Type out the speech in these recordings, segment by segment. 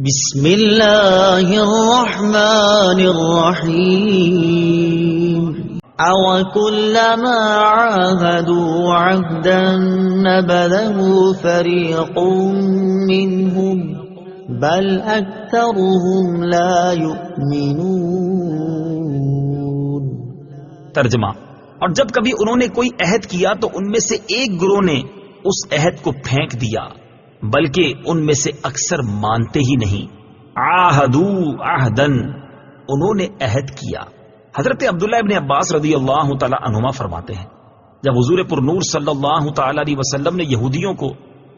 بسم اللہ الرحمن الرحیم أَوَكُلَّمَا عَاهَدُوا عَهْدًا نَبَذَهُ فَرِيقٌ مِّنْهُمْ بَلْ أَكْثَرُهُمْ لَا يُؤْمِنُونَ۔ ترجمہ: اور جب کبھی انہوں نے کوئی عہد کیا تو ان میں سے ایک گروہ نے اس عہد کو پھینک دیا، بلکہ ان میں سے اکثر مانتے ہی نہیں۔ عَاهَدُوا عَهْدًا، انہوں نے عہد کیا۔ حضرت عبداللہ ابن عباس رضی اللہ تعالی عنہما فرماتے ہیں، جب حضور پر نور صلی اللہ تعالی علیہ وسلم نے یہودیوں کو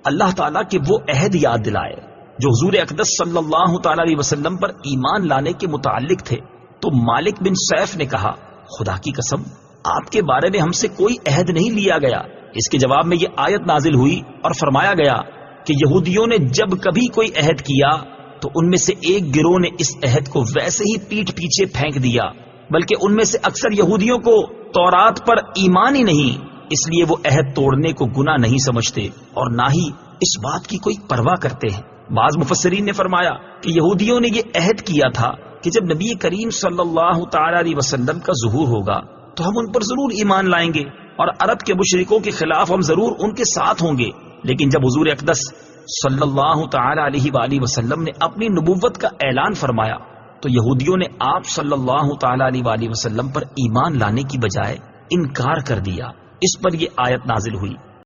اللہ تعالیٰ کے وہ عہد یاد دلائے جو حضور اقدس صلی اللہ تعالی علیہ وسلم پر ایمان لانے کے متعلق تھے، تو مالک بن سیف نے کہا، خدا کی قسم، آپ کے بارے میں ہم سے کوئی عہد نہیں لیا گیا۔ اس کے جواب میں یہ آیت نازل ہوئی اور فرمایا گیا کہ یہودیوں نے جب کبھی کوئی عہد کیا تو ان میں سے ایک گروہ نے اس عہد کو ویسے ہی پیٹھ پیچھے پھینک دیا، بلکہ ان میں سے اکثر یہودیوں کو تورات پر ایمان ہی نہیں، اس لیے وہ عہد توڑنے کو گناہ نہیں سمجھتے اور نہ ہی اس بات کی کوئی پرواہ کرتے ہیں۔ بعض مفسرین نے فرمایا کہ یہودیوں نے یہ عہد کیا تھا کہ جب نبی کریم صلی اللہ تعالی علیہ وسلم کا ظہور ہوگا تو ہم ان پر ضرور ایمان لائیں گے اور عرب کے مشرکوں کے خلاف ہم ضرور ان کے ساتھ ہوں گے۔ لیکن جب حضور اقدس صلی اللہ تعالی علیہ وآلہ وسلم نے اپنی نبوت کا اعلان فرمایا تو یہودیوں نے آپ صلی اللہ تعالی علیہ وسلم پر ایمان لانے کی بجائے انکار کر دیا۔ اس پر یہ آیت نازل ہوئی۔